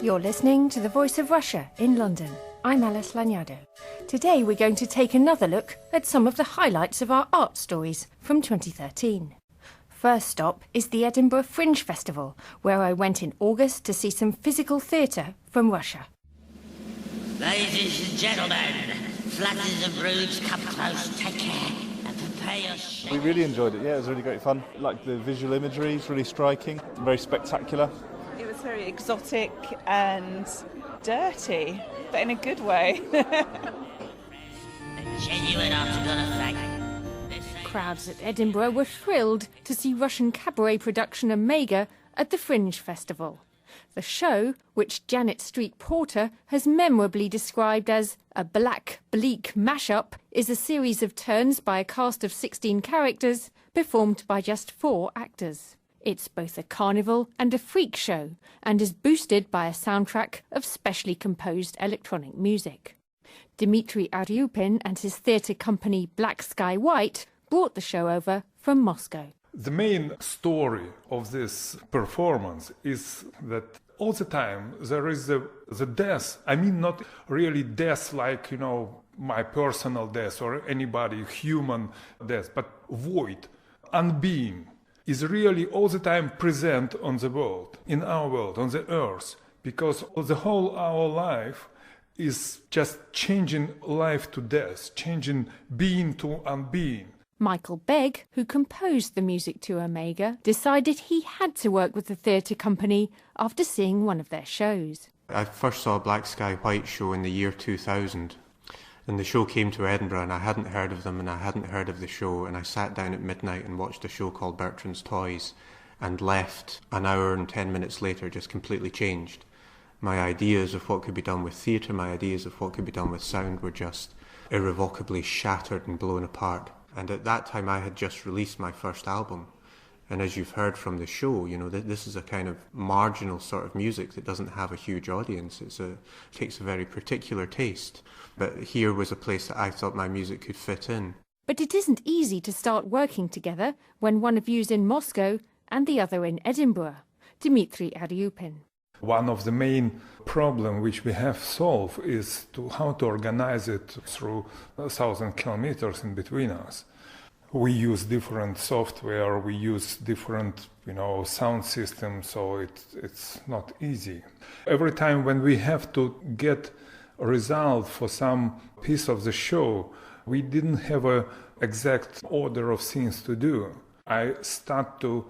You're listening to The Voice of Russia in London. I'm Alice Lanyado. Today we're going to take another look at some of the highlights of our art stories from 2013. First stop is the Edinburgh Fringe Festival, where I went in August to see some physical theatre from Russia. Ladies and gentlemen, flutters and broods, come close, take care, and prepare your... We really enjoyed it, yeah, it was really great fun. Like the visual imagery is really striking, very spectacular. It was very exotic and dirty, but in a good way. A genuine article of fact. Crowds at Edinburgh were thrilled to see Russian cabaret production Omega at the Fringe Festival. The show, which Janet Street Porter has memorably described as a black, bleak mashup, is a series of turns by a cast of 16 characters, performed by just 4 actors. It's both a carnival and a freak show, and is boosted by a soundtrack of specially composed electronic music. Dmitry Aryupin and his theatre company Black Sky White brought the show over from Moscow. The main story of this performance is that all the time there is the death. I mean, not really death like, my personal death or anybody, human death, but void, unbeing, is really all the time present on the world, in our world, on the earth, because the whole our life is just changing life to death, changing being to unbeing. Michael Begg, who composed the music to Omega, decided he had to work with the theatre company after seeing one of their shows. I first saw a Black Sky White show in the year 2000, and the show came to Edinburgh, and I hadn't heard of them and I hadn't heard of the show, and I sat down at midnight and watched a show called Bertrand's Toys and left an hour and 10 minutes later just completely changed. My ideas of what could be done with theatre, my ideas of what could be done with sound were just irrevocably shattered and blown apart. And at that time I had just released my first album. And as you've heard from the show, this is a kind of marginal sort of music that doesn't have a huge audience. It takes a very particular taste. But here was a place that I thought my music could fit in. But it isn't easy to start working together when one of you's in Moscow and the other in Edinburgh. Dmitry Aryupin. One of the main problems which we have solved is how to organize it through 1,000 kilometers in between us. We use different software, we use different, sound systems, so it's not easy. Every time when we have to get a result for some piece of the show, we didn't have an exact order of things to do. I start to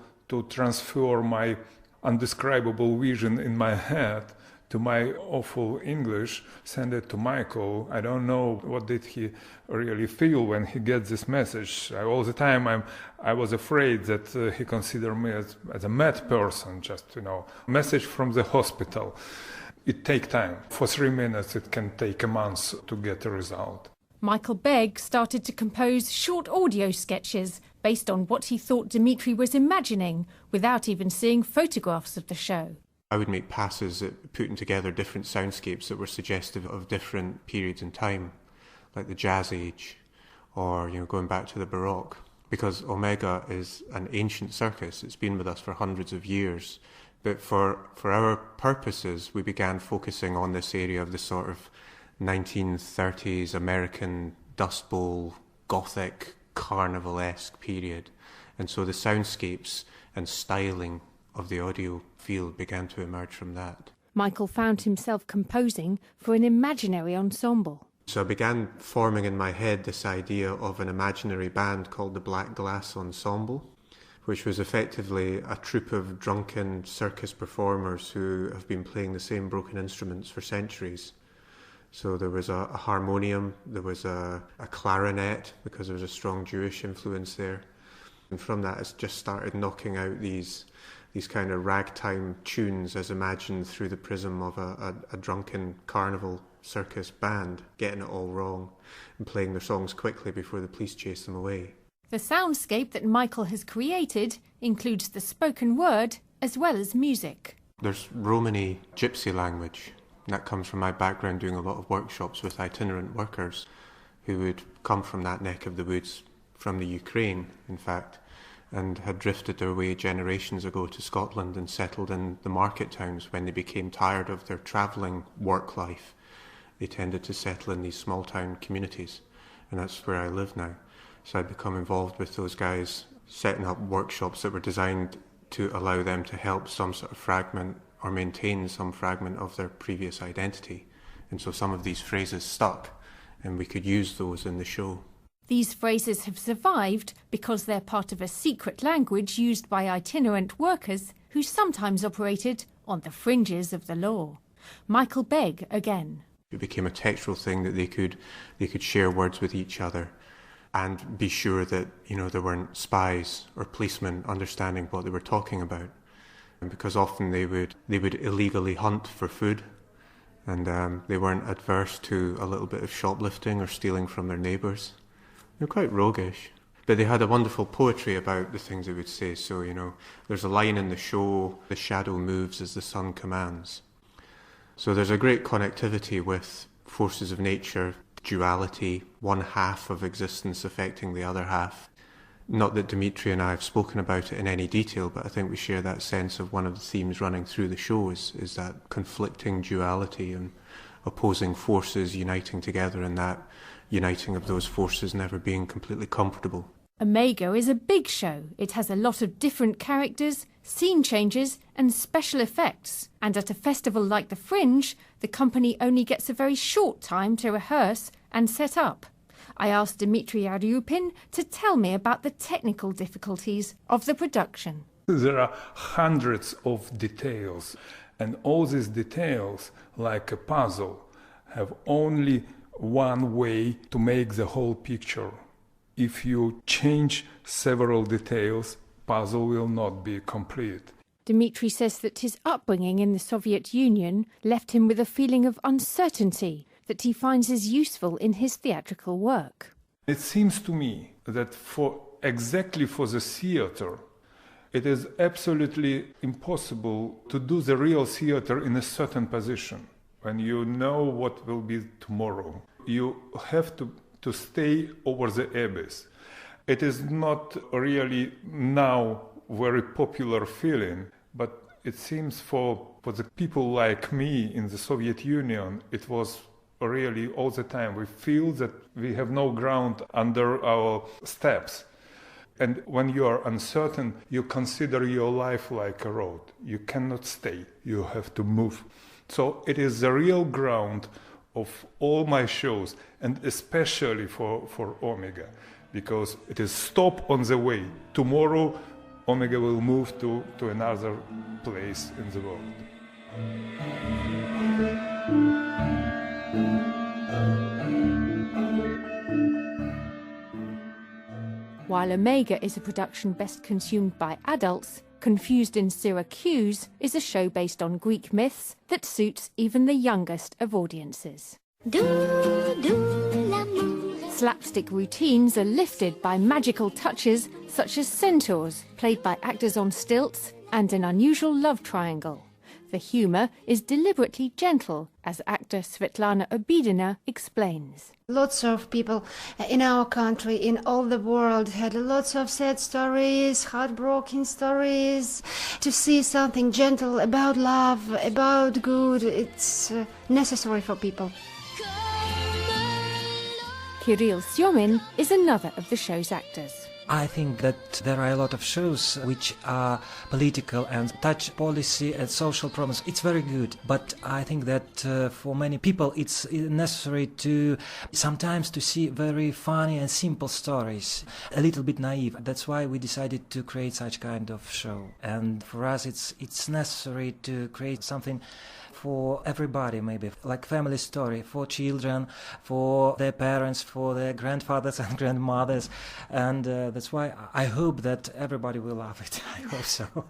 transfer my undescribable vision in my head to my awful English, send it to Michael. I don't know what did he really feel when he gets this message. All the time I was afraid that he considered me as a mad person, just, message from the hospital. It takes time. For 3 minutes it can take a month to get a result. Michael Begg started to compose short audio sketches based on what he thought Dmitry was imagining, without even seeing photographs of the show. I would make passes at putting together different soundscapes that were suggestive of different periods in time, like the Jazz Age, or going back to the Baroque. Because Omega is an ancient circus, it's been with us for hundreds of years. But for our purposes, we began focusing on this area of the sort of 1930s American Dust Bowl, Gothic, carnival-esque period. And so the soundscapes and styling of the audio field began to emerge from that. Michael found himself composing for an imaginary ensemble. So I began forming in my head this idea of an imaginary band called the Black Glass Ensemble, which was effectively a troupe of drunken circus performers who have been playing the same broken instruments for centuries. So there was a harmonium, there was a clarinet, because there was a strong Jewish influence there. And from that, it's just started knocking out these kind of ragtime tunes as imagined through the prism of a drunken carnival circus band, getting it all wrong and playing their songs quickly before the police chase them away. The soundscape that Michael has created includes the spoken word as well as music. There's Romany gypsy language. That comes from my background doing a lot of workshops with itinerant workers who would come from that neck of the woods, from the Ukraine, in fact. and had drifted their way generations ago to Scotland and settled in the market towns. When they became tired of their travelling work life, they tended to settle in these small town communities, and that's where I live now. So I'd become involved with those guys, setting up workshops that were designed to allow them to help some sort of fragment or maintain some fragment of their previous identity. And so some of these phrases stuck, and we could use those in the show. These phrases have survived because they're part of a secret language used by itinerant workers who sometimes operated on the fringes of the law. Michael Begg again. It became a textual thing that they could share words with each other and be sure that, you know, there weren't spies or policemen understanding what they were talking about. And because often they would illegally hunt for food, and they weren't adverse to a little bit of shoplifting or stealing from their neighbours. They're quite roguish. But they had a wonderful poetry about the things they would say. So, you know, there's a line in the show, "The shadow moves as the sun commands." So there's a great connectivity with forces of nature, duality, one half of existence affecting the other half. Not that Dimitri and I have spoken about it in any detail, but I think we share that sense of one of the themes running through the show is that conflicting duality and opposing forces uniting together, and that uniting of those forces never being completely comfortable. Omega is a big show. It has a lot of different characters, scene changes and special effects. And at a festival like the Fringe, the company only gets a very short time to rehearse and set up. I asked Dimitri Aryupin to tell me about the technical difficulties of the production. There are hundreds of details, and all these details, like a puzzle, have only one way to make the whole picture. If you change several details, puzzle will not be complete. Dimitri says that his upbringing in the Soviet Union left him with a feeling of uncertainty that he finds is useful in his theatrical work. It seems to me that exactly for the theater, it is absolutely impossible to do the real theater in a certain position. When you know what will be tomorrow, you have to stay over the abyss. It is not really now very popular feeling, but it seems for the people like me in the Soviet Union, it was really all the time. We feel that we have no ground under our steps. And when you are uncertain, you consider your life like a road. You cannot stay, you have to move. So it is the real ground of all my shows, and especially for Omega, because it is stop on the way. Tomorrow, Omega will move to another place in the world. While Omega is a production best consumed by adults, Confused in Syracuse is a show based on Greek myths that suits even the youngest of audiences. Slapstick routines are lifted by magical touches such as centaurs, played by actors on stilts, and an unusual love triangle. The humour is deliberately gentle, as actor Svetlana Obidina explains. Lots of people in our country, in all the world, had lots of sad stories, heartbroken stories. To see something gentle about love, about good, it's necessary for people. Kirill Syomin is another of the show's actors. I think that there are a lot of shows which are political and touch policy and social problems. It's very good, but I think that for many people it's necessary to sometimes to see very funny and simple stories, a little bit naive. That's why we decided to create such kind of show. And for us it's necessary to create something for everybody, maybe like family story, for children, for their parents, for their grandfathers and grandmothers, and that's why I hope that everybody will love it. I hope so.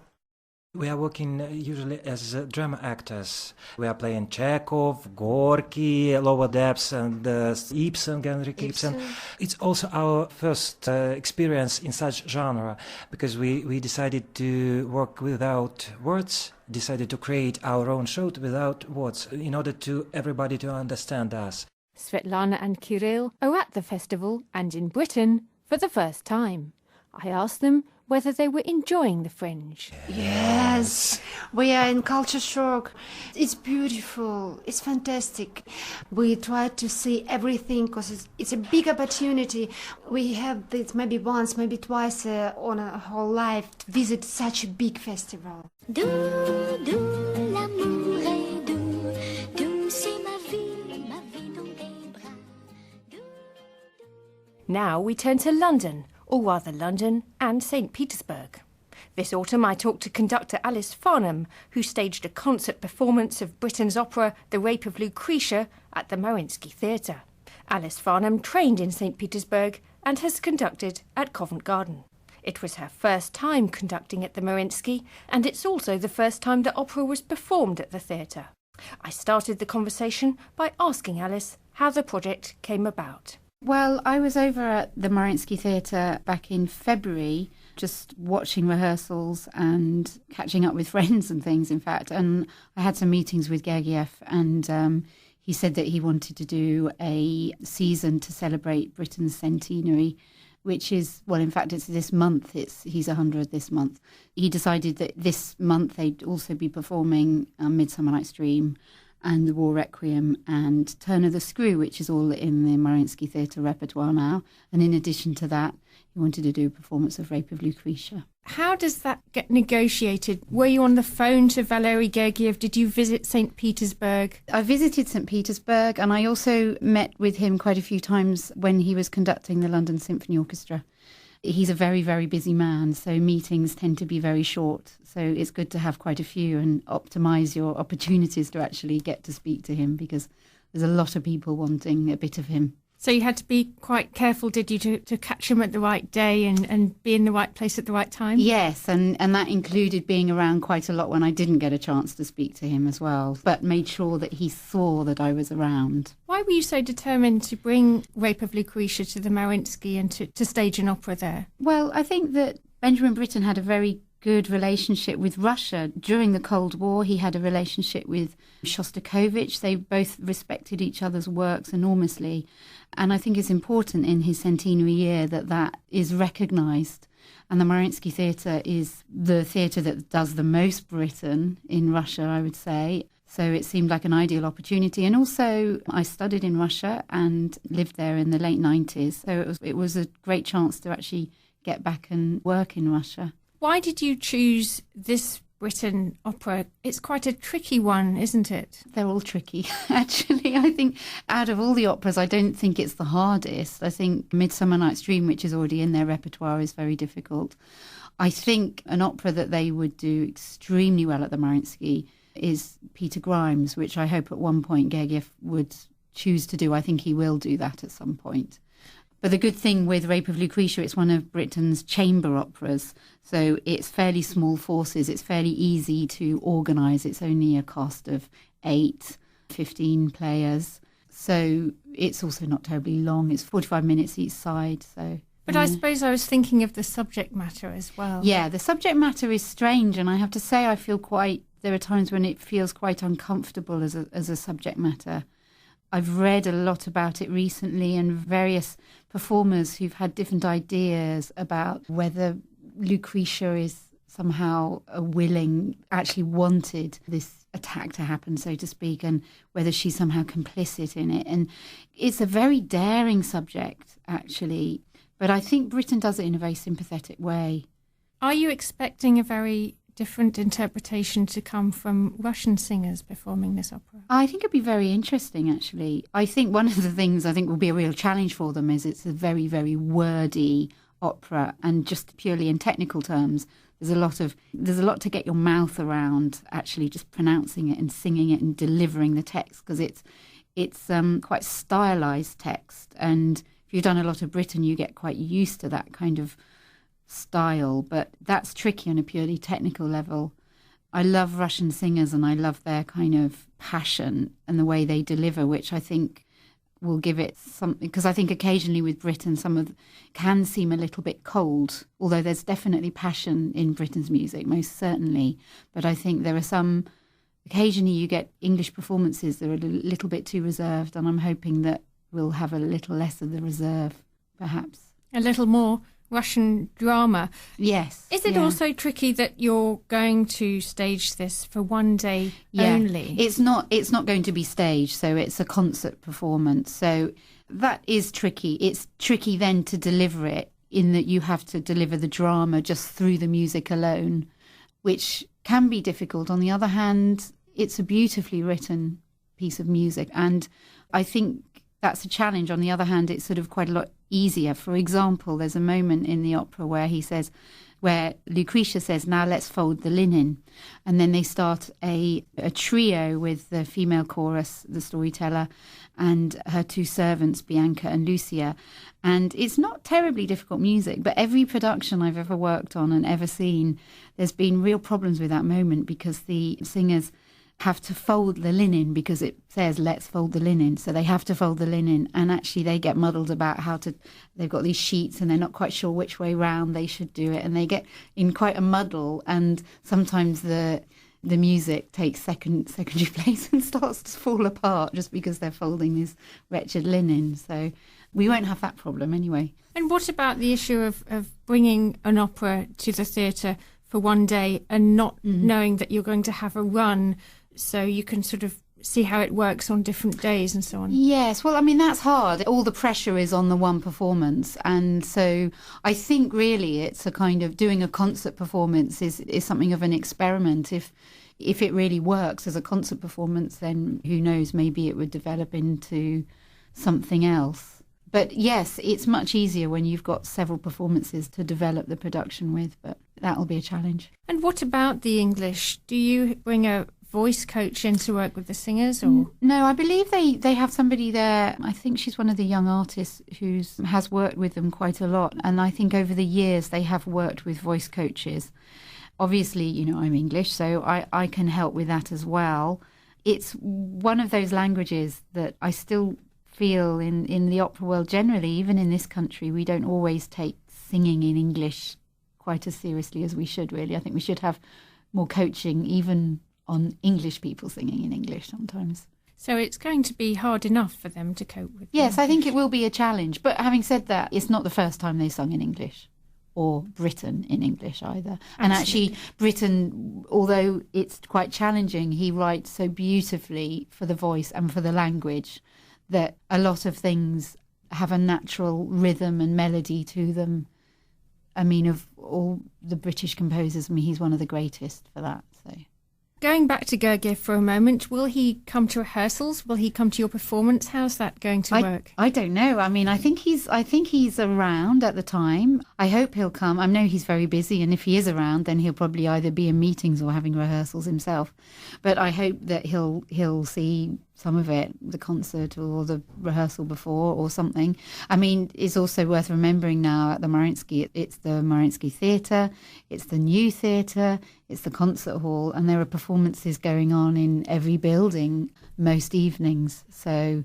We are working usually as drama actors. We are playing Chekhov, Gorky, Lower Depths, and Ibsen, Henrik Ibsen. It's also our first experience in such genre, because we decided to work without words, decided to create our own show without words, in order to everybody to understand us. Svetlana and Kirill are at the festival and in Britain for the first time. I asked them whether they were enjoying the Fringe. Yes, we are in culture shock. It's beautiful. It's fantastic. We try to see everything because it's a big opportunity. We have this maybe once, maybe twice on a whole life to visit such a big festival. Doux, doux, l'amour est doux, doux c'est ma vie dans tes bras. Now we turn to London, or rather London and St. Petersburg. This autumn I talked to conductor Alice Farnham, who staged a concert performance of Britain's opera The Rape of Lucretia at the Mariinsky Theatre. Alice Farnham trained in St. Petersburg and has conducted at Covent Garden. It was her first time conducting at the Mariinsky, and it's also the first time the opera was performed at the theatre. I started the conversation by asking Alice how the project came about. Well, I was over at the Mariinsky Theatre back in February, just watching rehearsals and catching up with friends and things, in fact. And I had some meetings with Gergiev, and he said that he wanted to do a season to celebrate Britain's centenary, which is, well, in fact, it's this month. He's 100 this month. He decided that this month they'd also be performing Midsummer Night's Dream and the War Requiem and Turn of the Screw, which is all in the Mariinsky Theatre repertoire now. And in addition to that, he wanted to do a performance of Rape of Lucretia. How does that get negotiated? Were you on the phone to Valery Gergiev? Did you visit St. Petersburg? I visited St. Petersburg, and I also met with him quite a few times when he was conducting the London Symphony Orchestra. He's a very, very busy man, so meetings tend to be very short. So it's good to have quite a few and optimise your opportunities to actually get to speak to him, because there's a lot of people wanting a bit of him. So you had to be quite careful, did you, to catch him at the right day and be in the right place at the right time? Yes, and that included being around quite a lot when I didn't get a chance to speak to him as well, but made sure that he saw that I was around. Why were you so determined to bring Rape of Lucretia to the Mariinsky and to stage an opera there? Well, I think that Benjamin Britten had a very good relationship with Russia. During the Cold War, he had a relationship with Shostakovich. They both respected each other's works enormously. And I think it's important in his centenary year that is recognised. And the Mariinsky Theatre is the theatre that does the most Britain in Russia, I would say. So it seemed like an ideal opportunity. And also, I studied in Russia and lived there in the late 90s. So it was a great chance to actually get back and work in Russia. Why did you choose this Britain opera? It's quite a tricky one, isn't it? They're all tricky, actually. I think out of all the operas, I don't think it's the hardest. I think Midsummer Night's Dream, which is already in their repertoire, is very difficult. I think an opera that they would do extremely well at the Mariinsky is Peter Grimes, which I hope at one point Gergiev would choose to do. I think he will do that at some point. But the good thing with Rape of Lucretia, it's one of Britain's chamber operas. So it's fairly small forces. It's fairly easy to organise. It's only a cast of 8, 15 players. So it's also not terribly long. It's 45 minutes each side. But I suppose I was thinking of the subject matter as well. Yeah, the subject matter is strange. And I have to say, there are times when it feels quite uncomfortable as a subject matter. I've read a lot about it recently, and various performers who've had different ideas about whether Lucretia is somehow actually wanted this attack to happen, so to speak, and whether she's somehow complicit in it. And it's a very daring subject, actually, but I think Britain does it in a very sympathetic way. Are you expecting a very different interpretation to come from Russian singers performing this opera? I think it'd be very interesting, actually. I think one of the things I think will be a real challenge for them is it's a very, very wordy opera, and just purely in technical terms, there's a lot to get your mouth around, actually just pronouncing it and singing it and delivering the text, because it's quite stylized text, and if you've done a lot of Britain, you get quite used to that kind of style, but that's tricky on a purely technical level. I love Russian singers and I love their kind of passion and the way they deliver, which I think will give it something, because I think occasionally with Britain can seem a little bit cold, although there's definitely passion in Britain's music, most certainly. But I think there are occasionally you get English performances that are a little bit too reserved, and I'm hoping that we'll have a little less of the reserve, perhaps. A little more Russian drama. Yes. Is it also tricky that you're going to stage this for one day only? It's not going to be staged, so it's a concert performance. So that is tricky. It's tricky then to deliver it, in that you have to deliver the drama just through the music alone, which can be difficult. On the other hand, it's a beautifully written piece of music, and I think that's a challenge. On the other hand, it's sort of quite a lot easier. For example, there's a moment in the opera where Lucretia says, "Now let's fold the linen," and then they start a trio with the female chorus, the storyteller, and her two servants, Bianca and Lucia. And it's not terribly difficult music, but every production I've ever worked on and ever seen, there's been real problems with that moment, because the singers have to fold the linen, because it says let's fold the linen, so they have to fold the linen, and actually they get muddled about they've got these sheets and they're not quite sure which way round they should do it, and they get in quite a muddle, and sometimes the music takes secondary place and starts to fall apart just because they're folding this wretched linen. So we won't have that problem anyway. And what about the issue of bringing an opera to the theatre for one day and not knowing that you're going to have a run, so you can sort of see how it works on different days and so on? Yes, well, I mean, that's hard. All the pressure is on the one performance. And so I think really it's a kind of doing a concert performance is something of an experiment. If it really works as a concert performance, then who knows, maybe it would develop into something else. But yes, it's much easier when you've got several performances to develop the production with, but that'll be a challenge. And what about the English? Do you bring a voice coach in to work with the singers? Or No, I believe they have somebody there. I think she's one of the young artists who has worked with them quite a lot. And I think over the years they have worked with voice coaches. Obviously, I'm English, so I can help with that as well. It's one of those languages that I still feel in the opera world generally, even in this country, we don't always take singing in English quite as seriously as we should, really. I think we should have more coaching even on English people singing in English sometimes. So it's going to be hard enough for them to cope with. Yes, I think it will be a challenge. But having said that, it's not the first time they sung in English, or Britain in English either. And actually, Britain, although it's quite challenging, he writes so beautifully for the voice and for the language that a lot of things have a natural rhythm and melody to them. I mean, of all the British composers, he's one of the greatest for that. So, going back to Gergiev for a moment, will he come to rehearsals? Will he come to your performance? How's that going to work? I don't know. I mean, I think he's around at the time. I hope he'll come. I know he's very busy, and if he is around, then he'll probably either be in meetings or having rehearsals himself. But I hope that he'll see some of it, the concert or the rehearsal before or something. I mean, it's also worth remembering now at the Mariinsky, it's the Mariinsky Theatre, it's the New Theatre, it's the concert hall, and there are performances going on in every building most evenings. So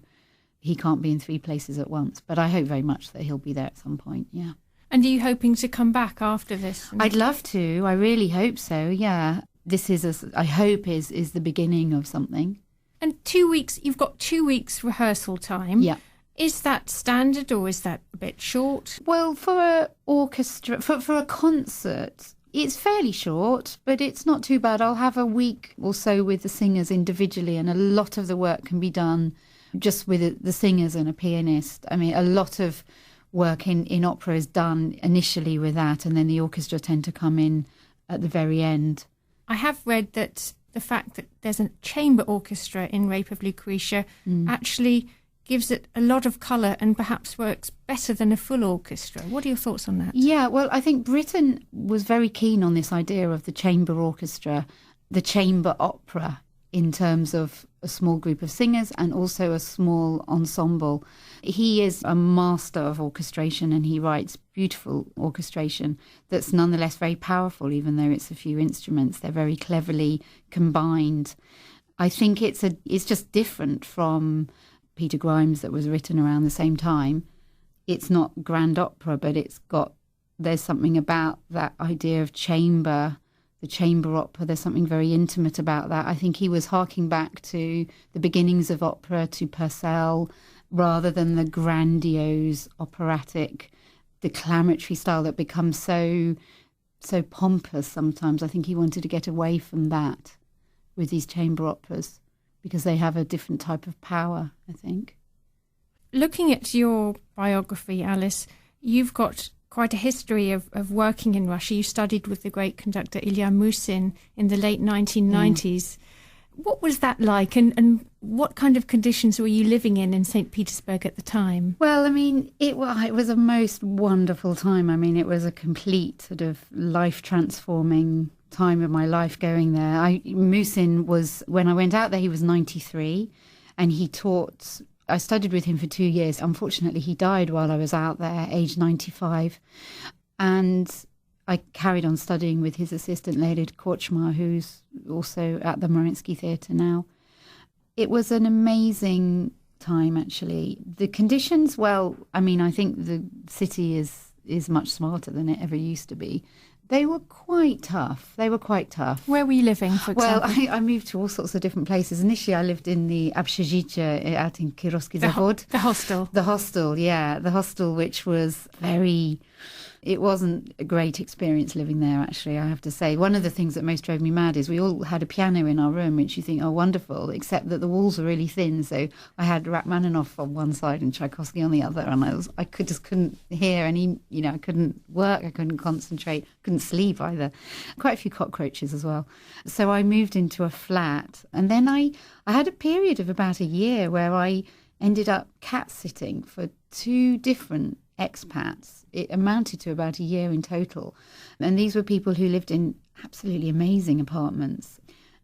he can't be in three places at once. But I hope very much that he'll be there at some point, yeah. And are you hoping to come back after this? I'd love to. I really hope so, yeah. This is, I hope, is the beginning of something. And 2 weeks, you've got 2 weeks rehearsal time. Yeah. Is that standard or is that a bit short? Well, for an orchestra, for a concert, it's fairly short, but it's not too bad. I'll have a week or so with the singers individually, and a lot of the work can be done just with the singers and a pianist. I mean, a lot of work in opera is done initially with that, and then the orchestra tend to come in at the very end. I have read that the fact that there's a chamber orchestra in Rape of Lucretia actually gives it a lot of colour and perhaps works better than a full orchestra. What are your thoughts on that? Yeah, well, I think Britain was very keen on this idea of the chamber orchestra, the chamber opera, in terms of a small group of singers and also a small ensemble. He is a master of orchestration, and he writes beautiful orchestration that's nonetheless very powerful, even though it's a few instruments. They're very cleverly combined. I think it's just different from Peter Grimes that was written around the same time. It's not grand opera, but there's something about that idea of chamber, the chamber opera. There's something very intimate about that. I think he was harking back to the beginnings of opera, to Purcell, rather than the grandiose operatic declamatory style that becomes so pompous sometimes. I think he wanted to get away from that with these chamber operas because they have a different type of power, I think. Looking at your biography, Alice, you've got quite a history of working in Russia. You studied with the great conductor Ilya Musin in the late 1990s. What was that like, and what kind of conditions were you living in St. Petersburg at the time? Well, I mean, it was a most wonderful time. I mean, it was a complete sort of life-transforming time of my life going there. Musin was, when I went out there, he was 93, and he taught. I studied with him for 2 years. Unfortunately, he died while I was out there, aged 95. And I carried on studying with his assistant, Leonid Korchmar, who's also at the Mariinsky Theatre now. It was an amazing time, actually. The conditions, well, I mean, I think the city is much smarter than it ever used to be. They were quite tough. Where were you living, for example? Well, I moved to all sorts of different places. Initially, I lived in the Общежитие out in Kirovsky Zavod. The hostel. The hostel, yeah. The hostel, which was very... It wasn't a great experience living there, actually, I have to say. One of the things that most drove me mad is we all had a piano in our room, which you think, oh, wonderful, except that the walls were really thin. So I had Rachmaninoff on one side and Tchaikovsky on the other, and I just couldn't hear any, I couldn't work, I couldn't concentrate, couldn't sleep either. Quite a few cockroaches as well. So I moved into a flat, and then I had a period of about a year where I ended up cat sitting for 2 different expats. It amounted to about a year in total. And these were people who lived in absolutely amazing apartments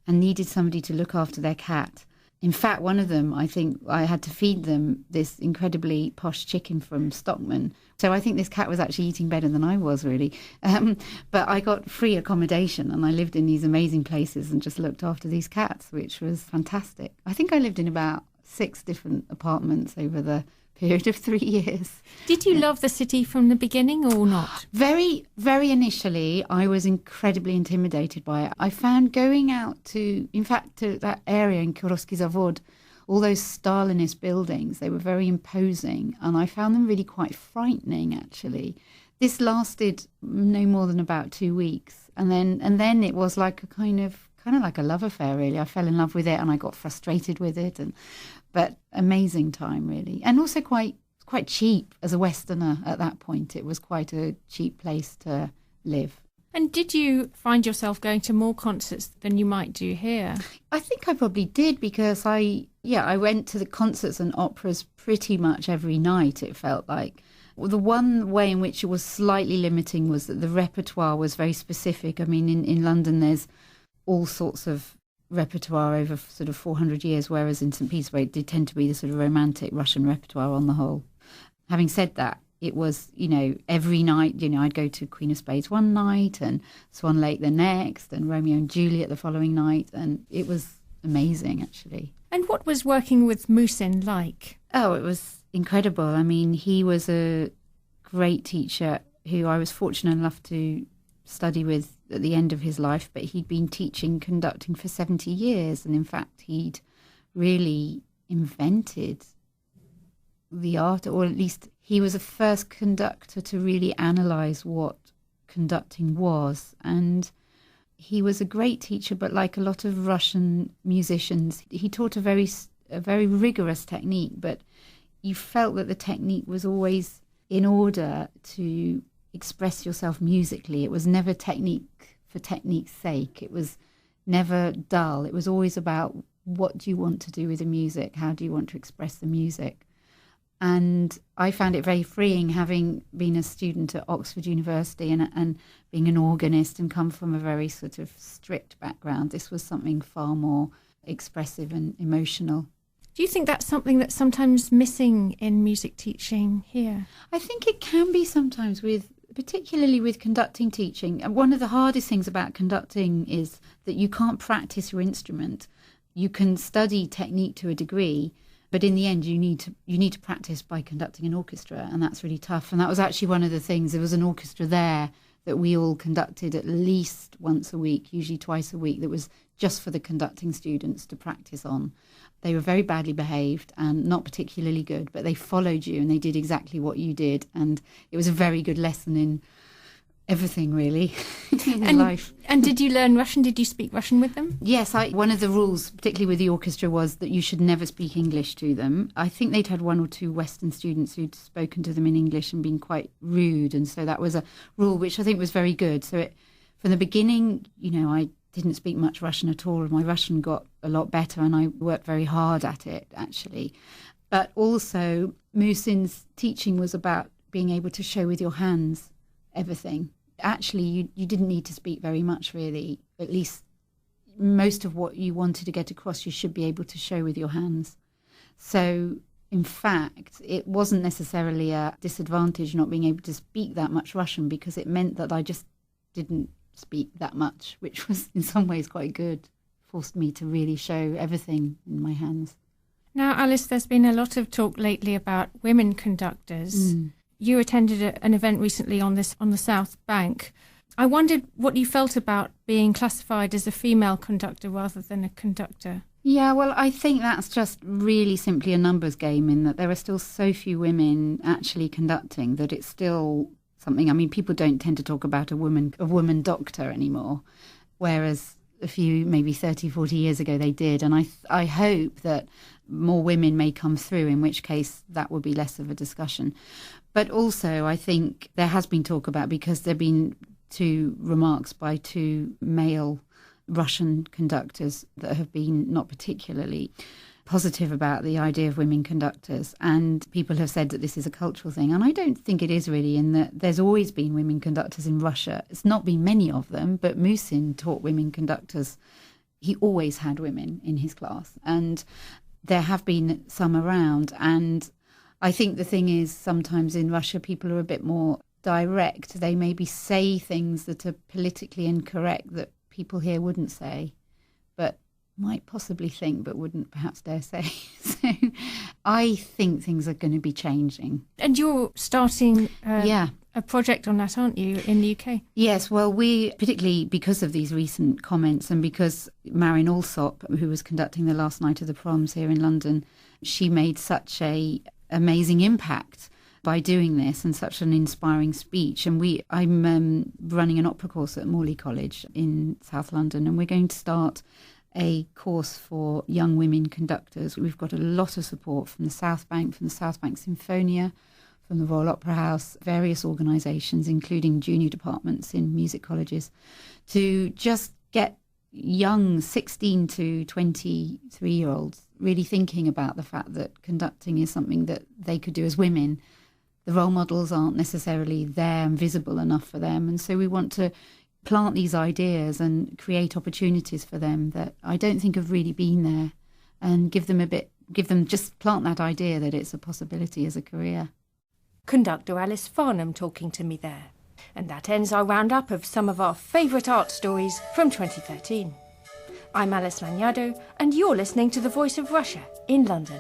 and needed somebody to look after their cat. In fact, one of them, I think I had to feed them this incredibly posh chicken from Stockman. So I think this cat was actually eating better than I was, really. But I got free accommodation and I lived in these amazing places and just looked after these cats, which was fantastic. I think I lived in about 6 different apartments over the period of 3 years. Did you love the city from the beginning or not? Very, very initially, I was incredibly intimidated by it. I found going out to that area in Kirovsky Zavod, all those Stalinist buildings, they were very imposing, and I found them really quite frightening, actually. This lasted no more than about 2 weeks, and then it was like a kind of like a love affair, really. I fell in love with it and I got frustrated with it, but amazing time, really. And also quite cheap as a Westerner at that point. It was quite a cheap place to live. And did you find yourself going to more concerts than you might do here? I think I probably did, because I went to the concerts and operas pretty much every night, it felt like. The one way in which it was slightly limiting was that the repertoire was very specific. I mean, in London there's all sorts of repertoire over sort of 400 years, whereas in St. Petersburg it did tend to be the sort of romantic Russian repertoire on the whole. Having said that, it was, every night, I'd go to Queen of Spades one night and Swan Lake the next and Romeo and Juliet the following night, and it was amazing, actually. And what was working with Musin like? Oh, it was incredible. I mean, he was a great teacher who I was fortunate enough to study with at the end of his life, but he'd been teaching conducting for 70 years, and in fact he'd really invented the art, or at least he was the first conductor to really analyse what conducting was. And he was a great teacher, but like a lot of Russian musicians, he taught a very rigorous technique, but you felt that the technique was always in order to express yourself musically. It was never technique for technique's sake. It was never dull. It was always about, what do you want to do with the music? How do you want to express the music? And I found it very freeing, having been a student at Oxford University and being an organist and come from a very sort of strict background. This was something far more expressive and emotional. Do you think that's something that's sometimes missing in music teaching here? I think it can be sometimes, particularly with conducting teaching. And one of the hardest things about conducting is that you can't practice your instrument. You can study technique to a degree, but in the end you need to practice by conducting an orchestra, and that's really tough. And that was actually one of the things. There was an orchestra there that we all conducted at least once a week, usually twice a week, that was just for the conducting students to practice on. They were very badly behaved and not particularly good, but they followed you and they did exactly what you did. And it was a very good lesson in everything, really, in life. And did you learn Russian? Did you speak Russian with them? Yes, one of the rules, particularly with the orchestra, was that you should never speak English to them. I think they'd had one or two Western students who'd spoken to them in English and been quite rude, and so that was a rule which I think was very good. So from the beginning, I didn't speak much Russian at all. My Russian got a lot better and I worked very hard at it, actually. But also, Muhsin's teaching was about being able to show with your hands everything. Actually, you didn't need to speak very much, really. At least most of what you wanted to get across, you should be able to show with your hands. So, in fact, it wasn't necessarily a disadvantage not being able to speak that much Russian, because it meant that I just didn't speak that much, which was in some ways quite good. Forced me to really show everything in my hands. Now, Alice, there's been a lot of talk lately about women conductors. You attended an event recently on the South Bank. I wondered what you felt about being classified as a female conductor rather than a conductor. Yeah, well, I think that's just really simply a numbers game, in that there are still so few women actually conducting that it's still something. I mean, people don't tend to talk about a woman doctor anymore, whereas a few, maybe 30, 40 years ago they did. And I hope that more women may come through, in which case that would be less of a discussion. But also, I think there has been talk about, because there have been two remarks by two male Russian conductors that have been not particularly positive about the idea of women conductors, and people have said that this is a cultural thing, and I don't think it is really, in that there's always been women conductors in Russia. It's not been many of them, but Muhsin taught women conductors. He always had women in his class, and there have been some around. And I think the thing is, sometimes in Russia people are a bit more direct. They maybe say things that are politically incorrect that people here wouldn't say, but might possibly think but wouldn't perhaps dare say. So I think things are going to be changing. And you're starting a project on that, aren't you, in the UK? Yes, well, we, particularly because of these recent comments and because Marin Alsop, who was conducting the last night of the proms here in London, she made such a amazing impact by doing this, and such an inspiring speech. And I'm running an opera course at Morley College in South London, and we're going to start a course for young women conductors. We've got a lot of support from the South Bank, from the South Bank Sinfonia, from the Royal Opera House, various organisations, including junior departments in music colleges, to just get young 16 to 23-year-olds really thinking about the fact that conducting is something that they could do as women. The role models aren't necessarily there and visible enough for them, and so we want to plant these ideas and create opportunities for them that I don't think have really been there, and just plant that idea that it's a possibility as a career. Conductor Alice Farnham talking to me there. And that ends our roundup of some of our favourite art stories from 2013. I'm Alice Lanyado, and you're listening to The Voice of Russia in London.